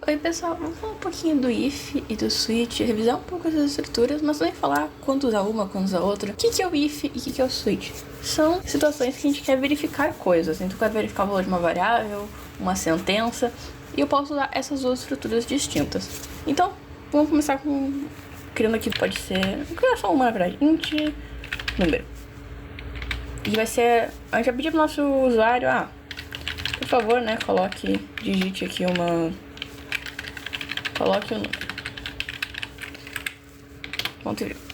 Oi pessoal, vamos falar um pouquinho do if e do switch, revisar um pouco essas estruturas, mas também falar quando usar uma, quando usar outra. O que é o if e o que é o switch? São situações que a gente quer verificar coisas, então eu quero verificar o valor de uma variável, uma sentença, e eu posso usar essas duas estruturas distintas. Então, vamos começar criando aqui, pode ser, vou criar só uma na verdade, int número. E vai ser, a gente vai pedir pro nosso usuário, por favor, né, digite aqui coloque o número. Ponto e vírgula.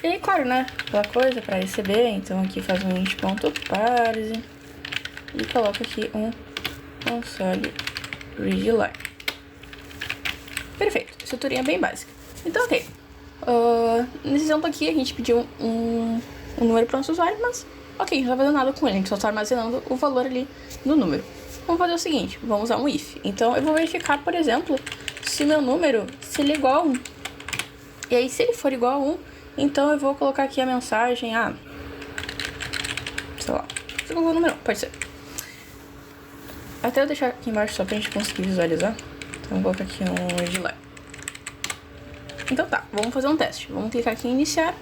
E aí, claro, né, aquela coisa para receber, então aqui faz um int.parse e coloca aqui um console readline. Perfeito, estruturinha bem básica. Então, ok. Nesse exemplo aqui, a gente pediu um número para o nosso usuário, mas ok, a gente não vai fazer nada com ele, a gente só está armazenando o valor ali do número. Vamos fazer o seguinte, vamos usar um if. Então eu vou verificar, por exemplo, se o meu número, se ele é igual a 1. E aí, se ele for igual a 1, então eu vou colocar aqui a mensagem, sei lá, você colocou o número 1, pode ser. Até eu deixar aqui embaixo só pra gente conseguir visualizar. Então eu vou colocar aqui um readline. Então tá, vamos fazer um teste. Vamos clicar aqui em iniciar.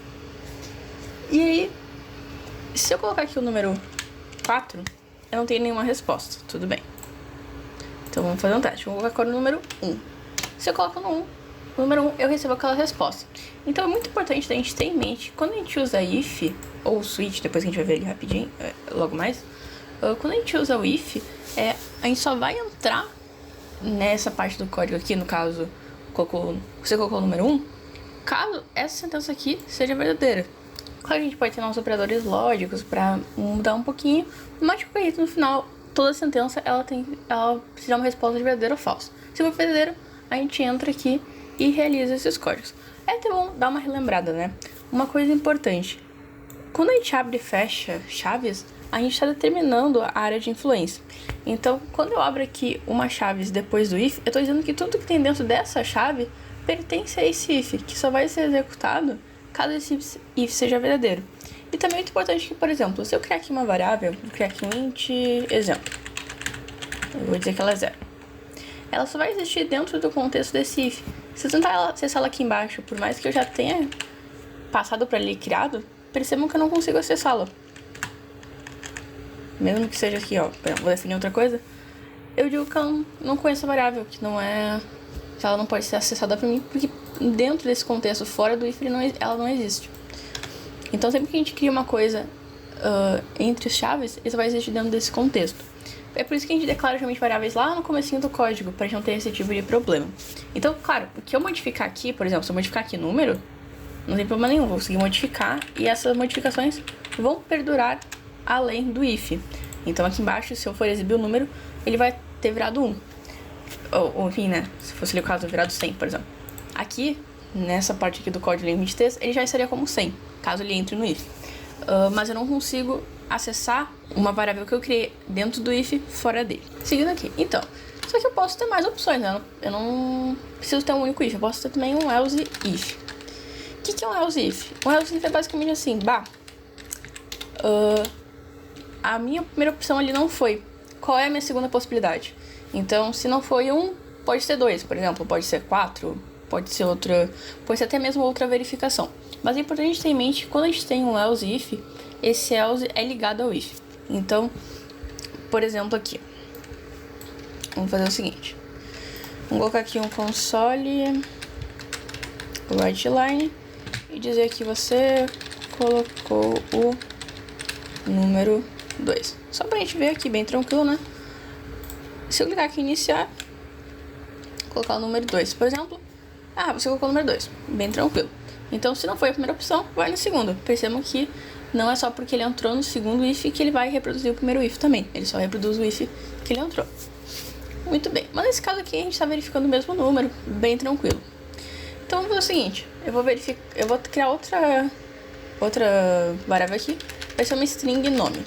E aí, se eu colocar aqui o número 4, eu não tenho nenhuma resposta, tudo bem. Então vamos fazer um teste, vou colocar agora o número 1. Se eu coloco no 1, o número 1, eu recebo aquela resposta. Então é muito importante a gente ter em mente, quando a gente usa if, ou switch, depois que a gente vai ver ele rapidinho, logo mais. Quando a gente usa o if, a gente só vai entrar nessa parte do código aqui, no caso, você colocou o número 1, caso essa sentença aqui seja verdadeira. Claro que a gente pode ter nossos operadores lógicos para mudar um pouquinho, mas de qualquer jeito, no final, toda sentença ela precisa de uma resposta de verdadeiro ou falso. Se for verdadeiro, a gente entra aqui e realiza esses códigos. É até bom dar uma relembrada, né? Uma coisa importante, quando a gente abre e fecha chaves, a gente está determinando a área de influência. Então, quando eu abro aqui uma chave depois do if, eu estou dizendo que tudo que tem dentro dessa chave pertence a esse if, que só vai ser executado caso esse if seja verdadeiro. E também é muito importante que, por exemplo, se eu criar aqui uma variável, vou criar aqui um int exemplo, eu vou dizer que ela é 0. Ela só vai existir dentro do contexto desse if. Se eu tentar acessar ela aqui embaixo, por mais que eu já tenha passado para ali criado, percebam que eu não consigo acessá-la. Mesmo que seja aqui, vou definir outra coisa, eu digo que eu não conheço a variável, que ela não pode ser acessada por mim, porque dentro desse contexto, fora do if, ela não existe. Então, sempre que a gente cria uma coisa entre as chaves, isso vai existir dentro desse contexto. É por isso que a gente declara geralmente variáveis lá no comecinho do código, para a gente não ter esse tipo de problema. Então, claro, o que eu modificar aqui, por exemplo, se eu modificar aqui número, não tem problema nenhum, vou conseguir modificar, e essas modificações vão perdurar além do if. Então, aqui embaixo, se eu for exibir o número, ele vai ter virado 1. Ou enfim, né, se fosse ali o caso, virado 100, por exemplo. Aqui, nessa parte aqui do código limite de texto, ele já estaria como 100, caso ele entre no if. Mas eu não consigo acessar uma variável que eu criei dentro do if fora dele. Seguindo aqui. Então, só que eu posso ter mais opções, né? Eu não preciso ter um único if, eu posso ter também um else if. O que é um else if? Um else if é basicamente assim, a minha primeira opção ali não foi. Qual é a minha segunda possibilidade? Então, se não foi 1, pode ser 2, por exemplo, pode ser 4, pode ser outra, pode ser até mesmo outra verificação. Mas é importante a gente ter em mente que quando a gente tem um else if, esse else é ligado ao if. Então, por exemplo aqui, vamos fazer o seguinte, vamos colocar aqui um console readline e dizer que você colocou o número 2. Só pra gente ver aqui, bem tranquilo, né? Se eu clicar aqui em iniciar, colocar o número 2, por exemplo, você colocou o número 2, bem tranquilo. Então, se não foi a primeira opção, vai na segunda. Percebam que não é só porque ele entrou no segundo if que ele vai reproduzir o primeiro if também. Ele só reproduz o if que ele entrou. Muito bem, mas nesse caso aqui a gente está verificando o mesmo número, bem tranquilo. Então, vamos fazer o seguinte, eu vou criar outra variável aqui, vai ser uma string nome.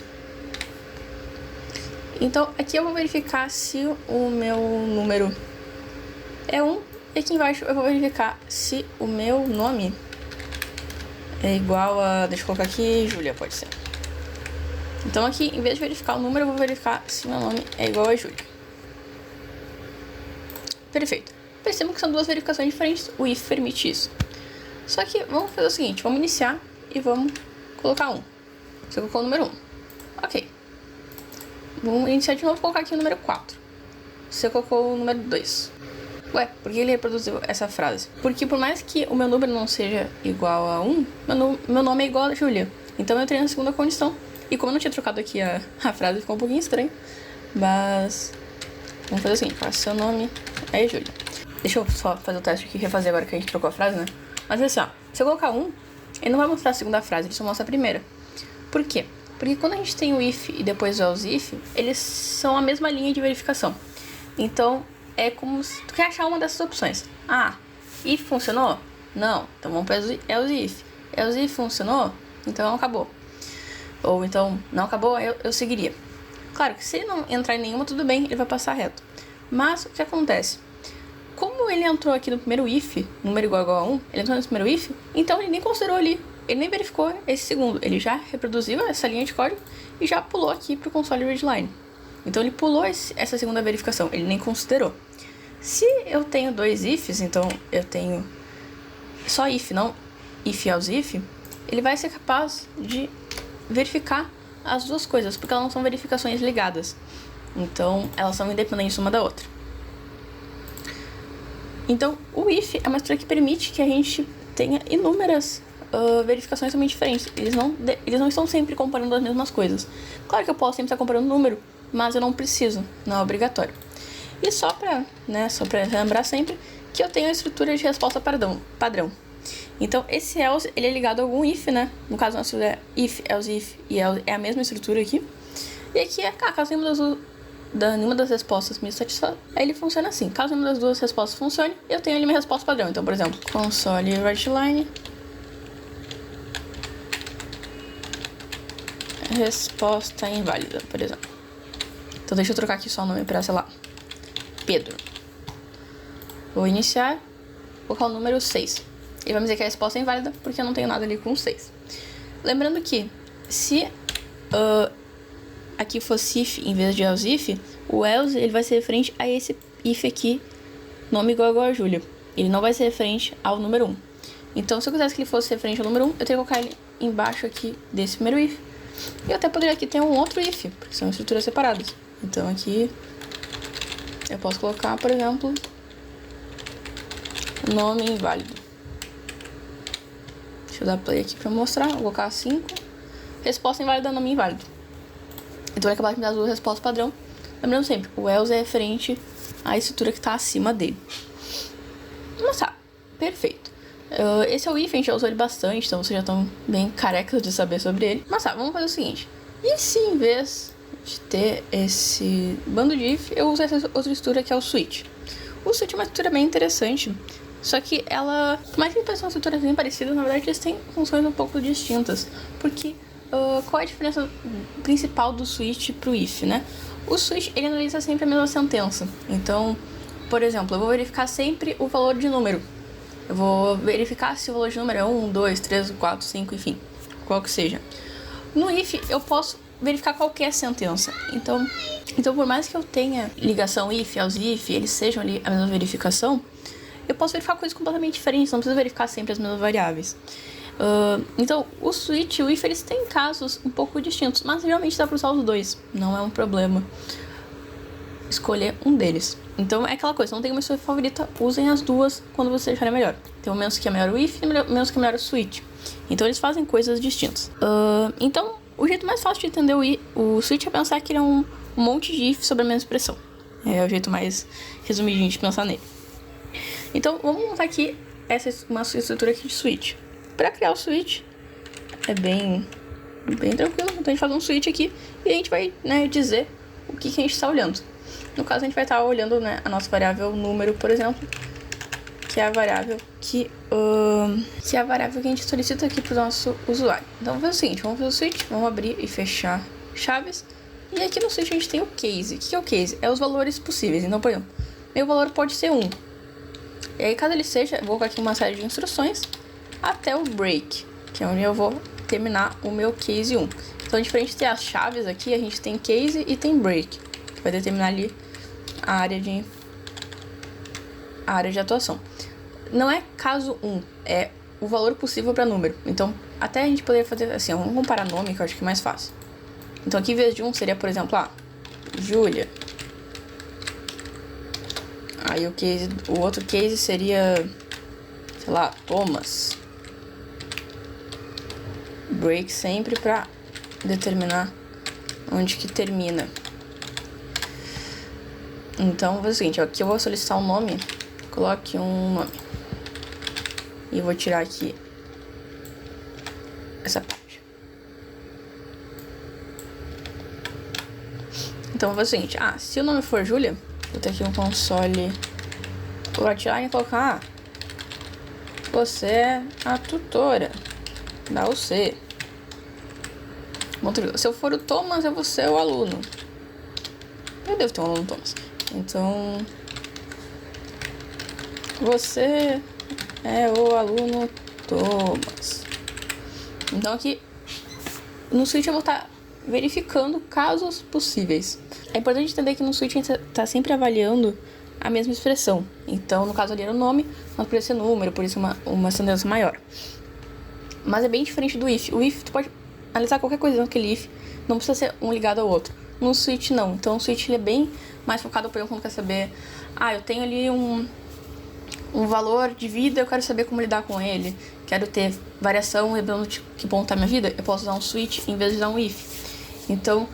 Então, aqui eu vou verificar se o meu número é 1, e aqui embaixo eu vou verificar se o meu nome é igual a... Deixa eu colocar aqui, Júlia, pode ser. Então aqui, em vez de verificar o número, eu vou verificar se meu nome é igual a Júlia. Perfeito. Percebam que são duas verificações diferentes. O if permite isso. Só que vamos fazer o seguinte. Vamos iniciar e vamos colocar 1. Você colocou o número 1. Ok. Vamos iniciar de novo e colocar aqui o número 4. Você colocou o número 2. Ué, por que ele reproduziu essa frase? Porque por mais que o meu número não seja igual a 1, meu nome é igual a Júlia. Então eu entrei na segunda condição. E como eu não tinha trocado aqui a frase, ficou um pouquinho estranho. Mas vamos fazer o seguinte, faça seu nome é Júlia. Deixa eu só fazer o teste aqui e refazer agora que a gente trocou a frase, né? Mas assim, ó, se eu colocar 1, ele não vai mostrar a segunda frase, ele só mostra a primeira. Por quê? Porque quando a gente tem o if e depois o else if, eles são a mesma linha de verificação. Então, é como se tu quer achar uma dessas opções. Ah, if funcionou? Não. Então vamos para else if. Else if funcionou? Então acabou. Ou então, não acabou, eu seguiria. Claro que se ele não entrar em nenhuma, tudo bem, ele vai passar reto. Mas o que acontece? Como ele entrou aqui no primeiro if, número igual a 1, ele entrou no primeiro if, então ele nem considerou ali. Ele nem verificou esse segundo. Ele já reproduziu essa linha de código e já pulou aqui para o console readline. Então ele pulou essa segunda verificação, ele nem considerou. Se eu tenho dois ifs, então eu tenho só if, não if else if, ele vai ser capaz de verificar as duas coisas, porque elas não são verificações ligadas. Então elas são independentes uma da outra. Então o if é uma estrutura que permite que a gente tenha inúmeras verificações também diferentes. Eles não estão sempre comparando as mesmas coisas. Claro que eu posso sempre estar comparando número, mas eu não preciso, não é obrigatório. E só para lembrar sempre que eu tenho a estrutura de resposta padrão. Então esse else ele é ligado a algum if, né? No caso nosso é if, else if e else é a mesma estrutura aqui. E aqui é caso nenhuma das respostas me satisfaça, aí ele funciona assim. Caso nenhuma das duas respostas funcione, eu tenho ali minha resposta padrão. Então, por exemplo, console writeline resposta inválida, por exemplo. Então deixa eu trocar aqui só o nome para, sei lá, Pedro. Vou iniciar, vou colocar o número 6. Ele vai me dizer que a resposta é inválida porque eu não tenho nada ali com 6. Lembrando que se aqui fosse if em vez de else if, o else ele vai ser referente a esse if aqui, nome igual a Júlia. Ele não vai ser referente ao número 1. Então se eu quisesse que ele fosse referente ao número 1, eu teria que colocar ele embaixo aqui desse primeiro if. E eu até poderia aqui ter um outro if, porque são estruturas separadas. Então aqui eu posso colocar, por exemplo, nome inválido. Deixa eu dar play aqui pra mostrar. Vou colocar 5. Resposta inválida, nome inválido. Então ele vai acabar de me dar as duas respostas padrão. Lembrando sempre, o else é referente à estrutura que está acima dele. Mas tá, perfeito. Esse é o if, a gente já usou ele bastante, então vocês já estão bem carecas de saber sobre ele. Mas tá, vamos fazer o seguinte. E se em vez de ter esse bando de if, eu uso essa outra estrutura que é o switch? O switch é uma estrutura bem interessante, só que ela, por mais que pareça uma estrutura bem parecida, na verdade eles têm funções um pouco distintas. Porque qual é a diferença principal do switch pro if, né? O switch, ele analisa sempre a mesma sentença. Então, por exemplo, eu vou verificar sempre o valor de número. Eu vou verificar se o valor de número é 1, 2, 3, 4, 5, enfim, qual que seja. No if, eu posso verificar qualquer sentença. Então por mais que eu tenha ligação if, else if, eles sejam ali a mesma verificação, eu posso verificar coisas completamente diferentes, não preciso verificar sempre as mesmas variáveis. Então, o switch e o if, eles têm casos um pouco distintos, mas realmente dá para usar os dois, não é um problema escolher um deles. Então, é aquela coisa, não tem uma sua favorita, usem as duas quando você acharem melhor. Tem momentos que é melhor o if e momentos que é melhor o switch. Então, eles fazem coisas distintas. Então, o jeito mais fácil de entender o switch é pensar que ele é um monte de if sobre a mesma expressão. É o jeito mais resumidinho de pensar nele. Então, vamos montar aqui uma estrutura aqui de switch. Para criar o switch, é bem tranquilo. Então, a gente faz um switch aqui e a gente vai, né, dizer o que a gente está olhando. No caso, a gente vai estar olhando, né, a nossa variável número, por exemplo, que é a variável que a gente solicita aqui para o nosso usuário. Então, vamos fazer o seguinte, vamos fazer o switch, vamos abrir e fechar chaves. E aqui no switch a gente tem o case. O que é o case? É os valores possíveis. Então, por exemplo, meu valor pode ser 1. E aí, caso ele seja, eu vou colocar aqui uma série de instruções até o break, que é onde eu vou terminar o meu case 1. Então, diferente de ter as chaves aqui, a gente tem case e tem break, que vai determinar ali a área a área de atuação. Não é caso 1, é o valor possível para número. Então, até a gente poderia fazer assim, vamos comparar nome, que eu acho que é mais fácil. Então, aqui em vez de 1 seria, por exemplo, Júlia. Aí o outro case seria, sei lá, Thomas. Break sempre para determinar onde que termina. Então, vou fazer o seguinte, aqui eu vou solicitar um nome, coloque um nome. E vou tirar aqui essa parte. Então, vou fazer o seguinte, se o nome for Júlia, vou ter aqui um console, vou tirar e colocar, você é a tutora da UC. Se eu for o Thomas, eu vou ser o aluno. Eu devo ter um aluno Thomas. Então, você é o aluno Thomas. Então aqui no switch eu vou estar verificando casos possíveis. É importante entender que no switch a gente está sempre avaliando a mesma expressão. Então, no caso ali era o nome, mas poderia ser número, por isso uma sentença maior. Mas é bem diferente do if. O if, tu pode analisar qualquer coisa naquele if, não precisa ser um ligado ao outro. No switch, não. Então, o switch ele é bem mais focado, por exemplo, quando quer saber... eu tenho ali um valor de vida, eu quero saber como lidar com ele. Quero ter variação, lembrando de que ponto tá minha vida, eu posso usar um switch em vez de usar um if. Então,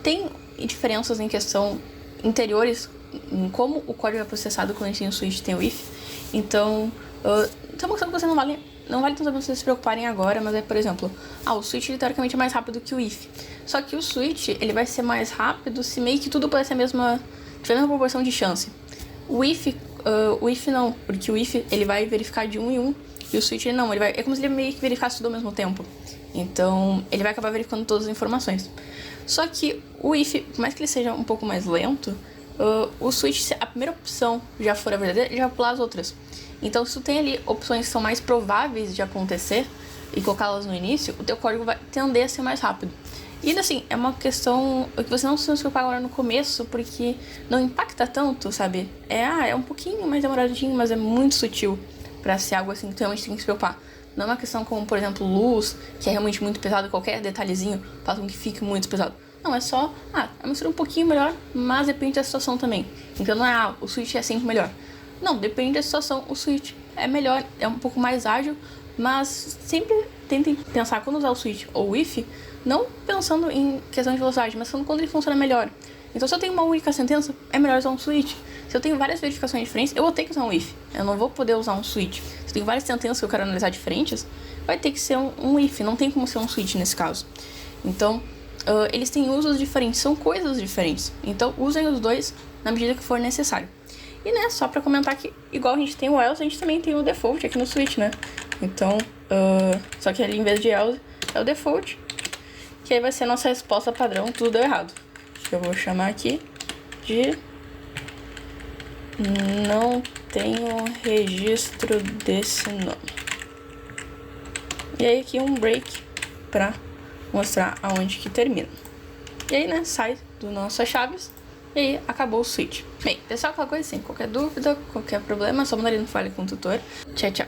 tem diferenças em questão interiores, em como o código é processado quando a gente tem o switch e tem o if. Então, é uma questão que você não vale tanto vocês se preocuparem agora, mas é, por exemplo, o switch teoricamente é mais rápido que o if. Só que o switch, ele vai ser mais rápido se meio que tudo parece tiver a mesma proporção de chance. O if não, porque o if ele vai verificar de 1 em 1, e o switch não, é como se ele meio que verificasse tudo ao mesmo tempo. Então, ele vai acabar verificando todas as informações. Só que o if, por mais que ele seja um pouco mais lento, o switch, se a primeira opção já for a verdadeira, ele já vai pular as outras. Então, se tu tem ali opções que são mais prováveis de acontecer e colocá-las no início, o teu código vai tender a ser mais rápido. E assim, é uma questão que você não precisa se preocupar agora no começo, porque não impacta tanto, sabe? É um pouquinho mais demoradinho, mas é muito sutil pra ser algo assim que tu realmente tem que se preocupar. Não é uma questão como, por exemplo, luz, que é realmente muito pesado, qualquer detalhezinho faz com que fique muito pesado. Não, é só, a mistura um pouquinho melhor, mas depende da situação também. Então não é, o switch é sempre melhor. Não, depende da situação, o switch é melhor, é um pouco mais ágil, mas sempre tentem pensar quando usar o switch ou o if, não pensando em questão de velocidade, mas quando ele funciona melhor. Então, se eu tenho uma única sentença, é melhor usar um switch. Se eu tenho várias verificações diferentes, eu vou ter que usar um if. Eu não vou poder usar um switch. Se eu tenho várias sentenças que eu quero analisar diferentes, vai ter que ser um if. Não tem como ser um switch nesse caso. Então, eles têm usos diferentes, são coisas diferentes. Então, usem os dois na medida que for necessário. E, né, só pra comentar que, igual a gente tem o else, a gente também tem o default aqui no switch, né? Então, só que ali em vez de else, é o default. Que aí vai ser a nossa resposta padrão, tudo deu errado. Que eu vou chamar aqui de não tenho registro desse nome. E aí aqui um break pra mostrar aonde que termina. E aí, né, sai do nossas chaves. E aí, acabou o switch. Bem, pessoal, aquela coisa assim, qualquer dúvida, qualquer problema, só mandar ali no Fale com o Tutor. Tchau, tchau.